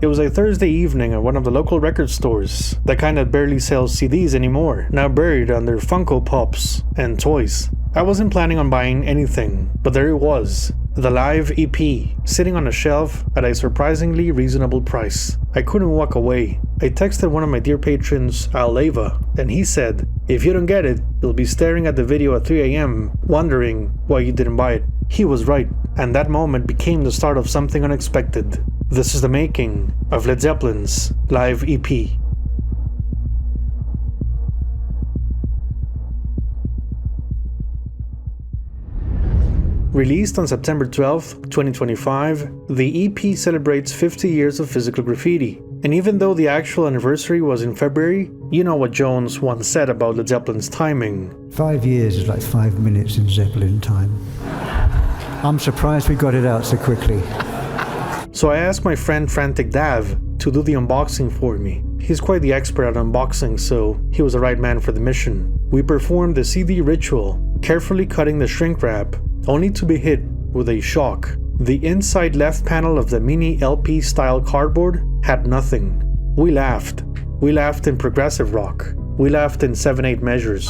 It was a Thursday evening at one of the local record stores, the kind that barely sells CDs anymore, now buried under Funko Pops and toys. I wasn't planning on buying anything, but there it was, the live EP, sitting on a shelf at a surprisingly reasonable price. I couldn't walk away. I texted one of my dear patrons, Al Leva, and he said, "If you don't get it, you'll be staring at the video at 3 a.m. wondering why you didn't buy it." He was right, and that moment became the start of something unexpected. This is the making of Led Zeppelin's live EP. Released on September 12, 2025, the EP celebrates 50 years of Physical Graffiti. And even though the actual anniversary was in February, you know what Jones once said about Led Zeppelin's timing. 5 years is like 5 minutes in Zeppelin time. I'm surprised we got it out so quickly. So I asked my friend Frantic Dav to do the unboxing for me. He's quite the expert at unboxing, so he was the right man for the mission. We performed the CD ritual, carefully cutting the shrink wrap, only to be hit with a shock. The inside left panel of the mini LP style cardboard had nothing. We laughed. We laughed in progressive rock. We laughed in 7/8 measures.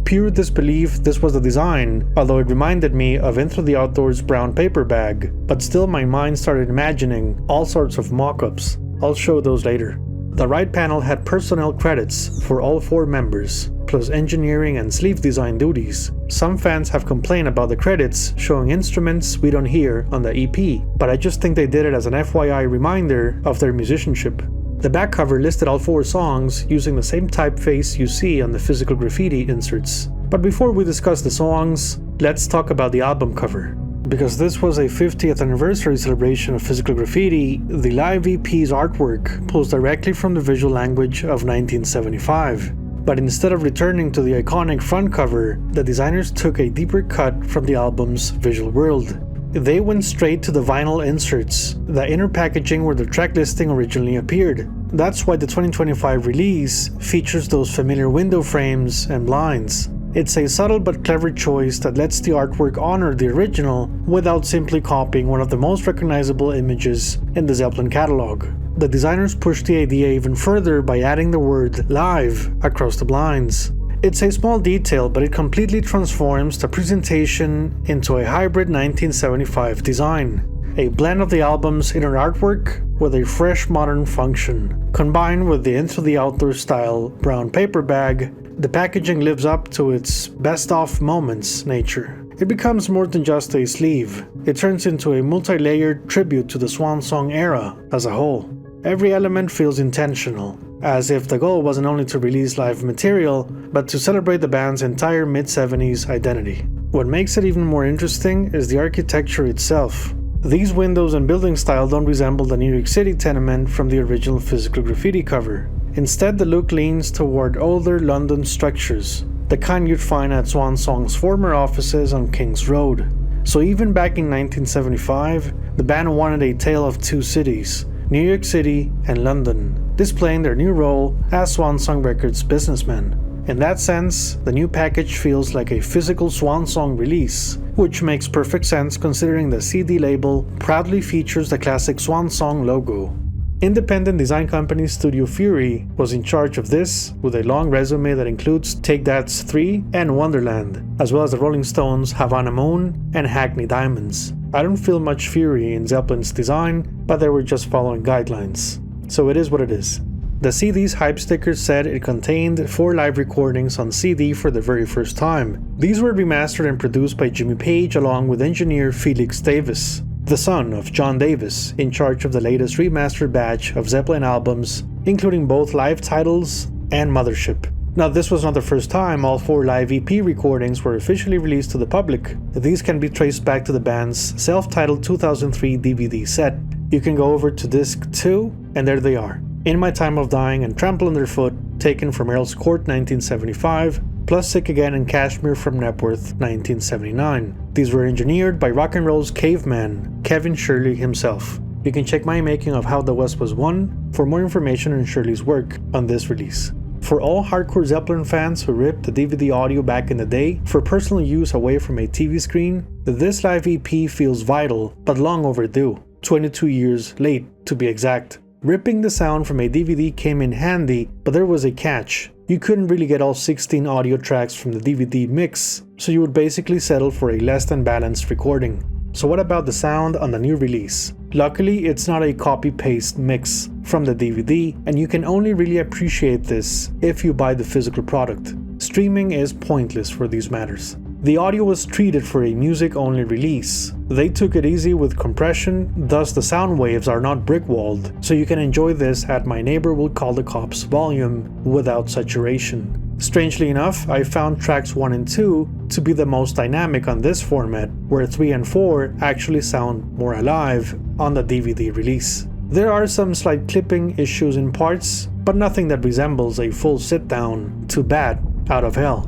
Pure disbelief this was the design, although it reminded me of Into the Outdoors' brown paper bag, but still my mind started imagining all sorts of mock-ups. I'll show those later. The right panel had personnel credits for all 4 members, plus engineering and sleeve design duties. Some fans have complained about the credits showing instruments we don't hear on the EP, but I just think they did it as an FYI reminder of their musicianship. The back cover listed all 4 songs using the same typeface you see on the Physical Graffiti inserts. But before we discuss the songs, let's talk about the album cover. Because this was a 50th anniversary celebration of Physical Graffiti, the live EP's artwork pulls directly from the visual language of 1975. But instead of returning to the iconic front cover, the designers took a deeper cut from the album's visual world. They went straight to the vinyl inserts, the inner packaging where the track listing originally appeared. That's why the 2025 release features those familiar window frames and blinds. It's a subtle but clever choice that lets the artwork honor the original without simply copying one of the most recognizable images in the Zeppelin catalog. The designers pushed the idea even further by adding the word "live" across the blinds. It's a small detail, but it completely transforms the presentation into a hybrid 1975 design. A blend of the album's inner artwork with a fresh modern function. Combined with the Into the Outdoors style brown paper bag, the packaging lives up to its best-of moments nature. It becomes more than just a sleeve. It turns into a multi-layered tribute to the Swan Song era as a whole. Every element feels intentional, as if the goal wasn't only to release live material, but to celebrate the band's entire mid-70s identity. What makes it even more interesting is the architecture itself. These windows and building style don't resemble the New York City tenement from the original Physical Graffiti cover. Instead, the look leans toward older London structures, the kind you'd find at Swan Song's former offices on King's Road. So even back in 1975, the band wanted a tale of 2 cities, New York City and London, displaying their new role as Swan Song Records businessmen. In that sense, the new package feels like a physical Swan Song release, which makes perfect sense considering the CD label proudly features the classic Swan Song logo. Independent design company Studio Fury was in charge of this, with a long resume that includes Take That's 3 and Wonderland, as well as the Rolling Stones' Havana Moon and Hackney Diamonds. I don't feel much fury in Zeppelin's design, but they were just following guidelines. So it is what it is. The CD's hype sticker said it contained 4 live recordings on CD for the very first time. These were remastered and produced by Jimmy Page along with engineer Felix Davis, the son of John Davis, in charge of the latest remastered batch of Zeppelin albums, including both live titles and Mothership. Now, this was not the first time all 4 live EP recordings were officially released to the public. These can be traced back to the band's self-titled 2003 DVD set. You can go over to disc 2, and there they are. In My Time of Dying and Trampled Underfoot, taken from Earl's Court 1975, plus Sick Again and Kashmir from Nepworth 1979. These were engineered by rock and roll's caveman, Kevin Shirley himself. You can check my making of How the West Was Won for more information on Shirley's work on this release. For all hardcore Zeppelin fans who ripped the DVD audio back in the day for personal use away from a TV screen, this live EP feels vital but long overdue. 22 years late to be exact. Ripping the sound from a DVD came in handy, but there was a catch. You couldn't really get all 16 audio tracks from the DVD mix, so you would basically settle for a less than balanced recording. So what about the sound on the new release? Luckily, it's not a copy-paste mix from the DVD, and you can only really appreciate this if you buy the physical product. Streaming is pointless for these matters. The audio was treated for a music-only release. They took it easy with compression, thus the sound waves are not brick-walled, so you can enjoy this at My Neighbor Will Call the Cops volume without saturation. Strangely enough, I found tracks 1 and 2 to be the most dynamic on this format, where 3 and 4 actually sound more alive on the DVD release. There are some slight clipping issues in parts, but nothing that resembles a full sit-down to Bat Out of Hell.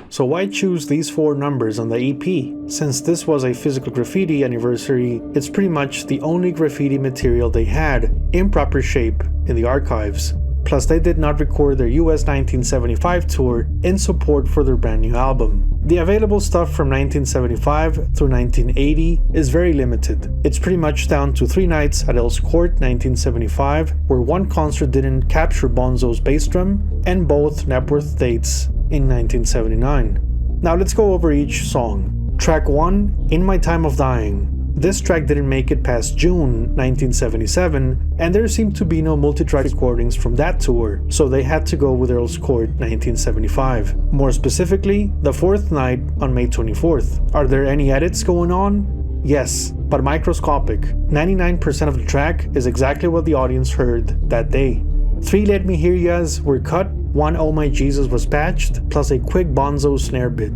So why choose these 4 numbers on the EP? Since this was a Physical Graffiti anniversary, it's pretty much the only graffiti material they had in proper shape in the archives. Plus, they did not record their US 1975 tour in support for their brand new album. The available stuff from 1975 through 1980 is very limited. It's pretty much down to 3 nights at Earl's Court 1975, where one concert didn't capture Bonzo's bass drum, and both Knepworth dates in 1979. Now let's go over each song. Track 1, In My Time of Dying. This track didn't make it past June 1977, and there seemed to be no multi-track recordings from that tour, so they had to go with Earl's Court 1975. More specifically, the 4th night on May 24th. Are there any edits going on? Yes, but microscopic. 99% of the track is exactly what the audience heard that day. 3 Let Me Hear Ya's were cut, 1 Oh My Jesus was patched, plus a quick Bonzo snare bit.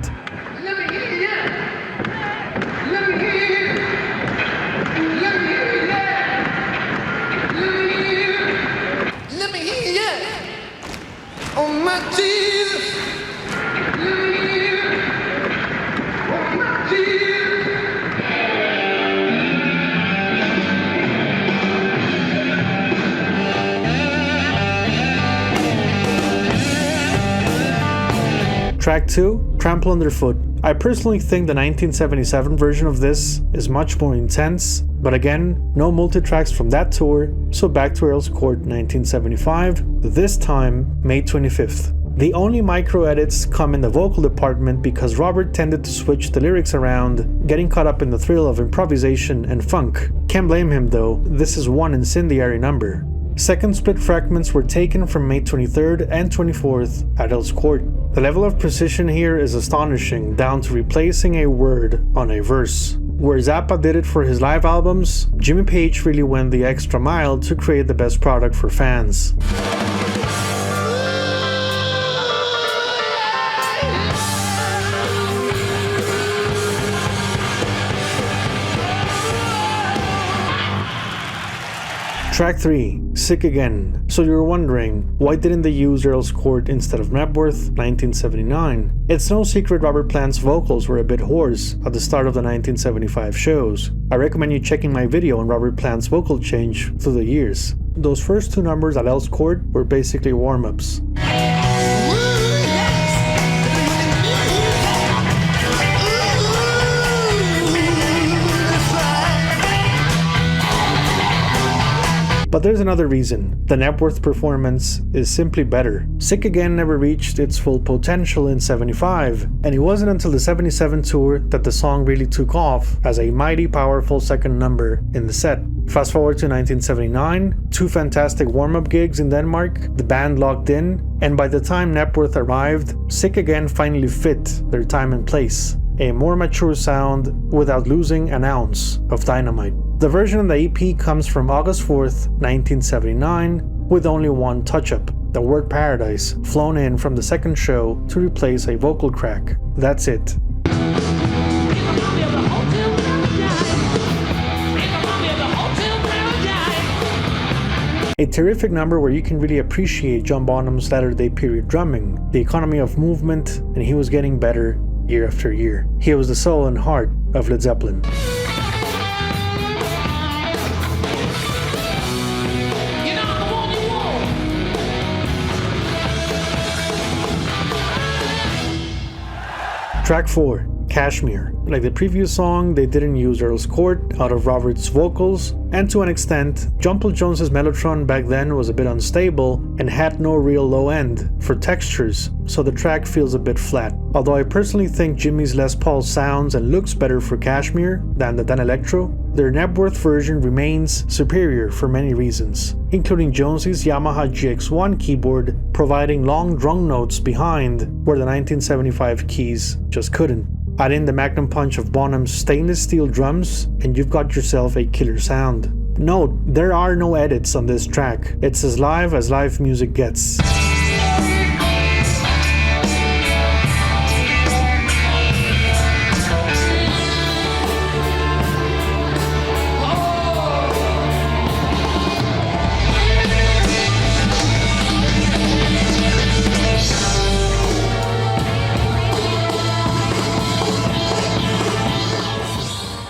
Track 2, Trampled Underfoot. I personally think the 1977 version of this is much more intense, but again, no multi-tracks from that tour, so back to Earl's Court 1975, this time May 25th. The only micro edits come in the vocal department because Robert tended to switch the lyrics around, getting caught up in the thrill of improvisation and funk. Can't blame him though, this is one incendiary number. Second split fragments were taken from May 23rd and 24th at Earl's Court. The level of precision here is astonishing, down to replacing a word on a verse. Where Zappa did it for his live albums, Jimmy Page really went the extra mile to create the best product for fans. Track 3, Sick Again. So you're wondering, why didn't they use Earl's Court instead of Knepworth 1979? It's no secret Robert Plant's vocals were a bit hoarse at the start of the 1975 shows. I recommend you checking my video on Robert Plant's vocal change through the years. Those first 2 numbers at Earl's Court were basically warm-ups. But there's another reason. The Knepworth performance is simply better. Sick Again never reached its full potential in 75, and it wasn't until the 77 tour that the song really took off as a mighty powerful second number in the set. Fast forward to 1979, 2 fantastic warm-up gigs in Denmark, the band locked in, and by the time Knepworth arrived, Sick Again finally fit their time and place. A more mature sound without losing an ounce of dynamite. The version of the EP comes from August 4th, 1979, with only 1 touch-up, the word Paradise, flown in from the second show to replace a vocal crack. That's it. A terrific number where you can really appreciate John Bonham's latter-day period drumming, the economy of movement, and he was getting better year after year. He was the soul and heart of Led Zeppelin. Track 4, Kashmir. Like the previous song, they didn't use Earl's Court out of Robert's vocals, and to an extent, Jumble Jones's Mellotron back then was a bit unstable and had no real low end for textures, so the track feels a bit flat. Although I personally think Jimmy's Les Paul sounds and looks better for Kashmir than the Danelectro, their Knebworth version remains superior for many reasons, including Jonesy's Yamaha GX1 keyboard providing long drone notes behind where the 1975 keys just couldn't. Add in the magnum punch of Bonham's stainless steel drums and you've got yourself a killer sound. Note, there are no edits on this track, it's as live music gets.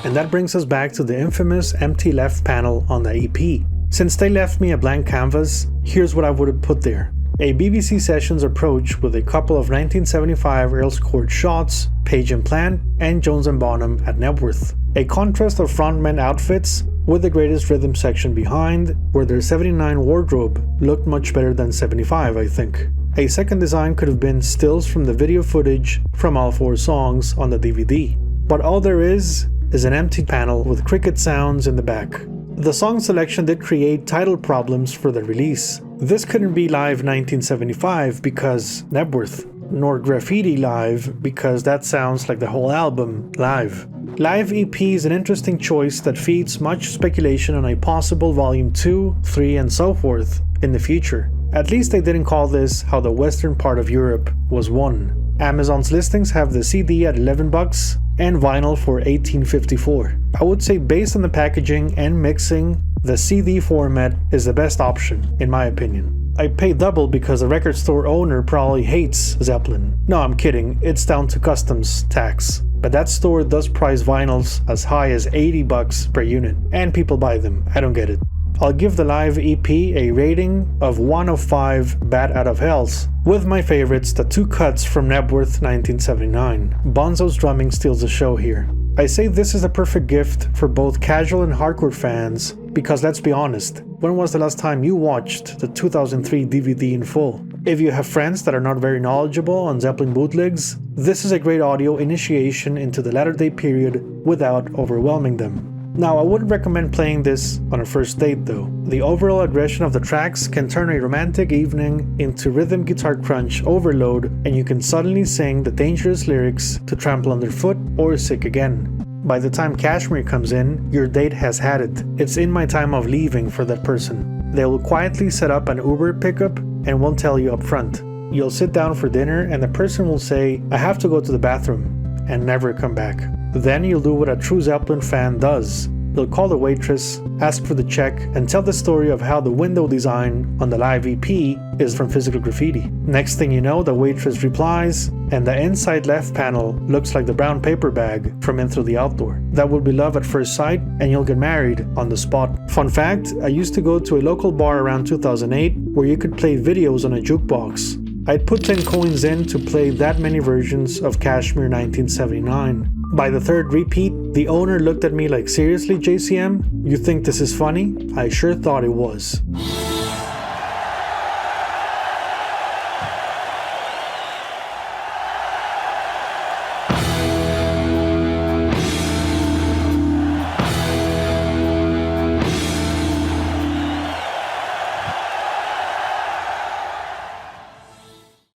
And that brings us back to the infamous empty left panel on the EP. Since they left me a blank canvas, here's what I would have put there. A BBC Sessions approach with a couple of 1975 Earl's Court shots, Page and Plant, and Jones and Bonham at Knebworth. A contrast of frontmen outfits with the greatest rhythm section behind, where their 79 wardrobe looked much better than 75, I think. A second design could have been stills from the video footage from all 4 songs on the DVD. But all there is an empty panel with cricket sounds in the back. The song selection did create title problems for the release. This couldn't be live 1975 because Knebworth, nor Graffiti live because that sounds like the whole album live. Live EP is an interesting choice that feeds much speculation on a possible volume 2, 3 and so forth in the future. At least they didn't call this how the western part of Europe was won. Amazon's listings have the CD at $11 and vinyl for $18.54. I would say based on the packaging and mixing, the CD format is the best option, in my opinion. I pay double because the record store owner probably hates Zeppelin. No, I'm kidding, it's down to customs tax. But that store does price vinyls as high as $80 per unit, and people buy them, I don't get it. I'll give the live EP a rating of 1 of 5 Bat Out of Hells, with my favorites the 2 cuts from Knebworth 1979. Bonzo's drumming steals the show here. I say this is the perfect gift for both casual and hardcore fans, because let's be honest, when was the last time you watched the 2003 DVD in full? If you have friends that are not very knowledgeable on Zeppelin bootlegs, this is a great audio initiation into the latter day period without overwhelming them. Now, I wouldn't recommend playing this on a first date though. The overall aggression of the tracks can turn a romantic evening into rhythm guitar crunch overload, and you can suddenly sing the dangerous lyrics to Trampled Underfoot or Sick Again. By the time Kashmir comes in, your date has had it. It's in my time of leaving for that person. They will quietly set up an Uber pickup and won't tell you up front. You'll sit down for dinner and the person will say, "I have to go to the bathroom," and never come back. Then you'll do what a true Zeppelin fan does. You'll call the waitress, ask for the check, and tell the story of how the window design on the live EP is from Physical Graffiti. Next thing you know, the waitress replies, and the inside left panel looks like the brown paper bag from In Through the Outdoor. That will be love at first sight, and you'll get married on the spot. Fun fact, I used to go to a local bar around 2008 where you could play videos on a jukebox. I'd put 10 coins in to play that many versions of Kashmir 1979. By the third repeat, the owner looked at me like, "Seriously, JCM? You think this is funny?" I sure thought it was.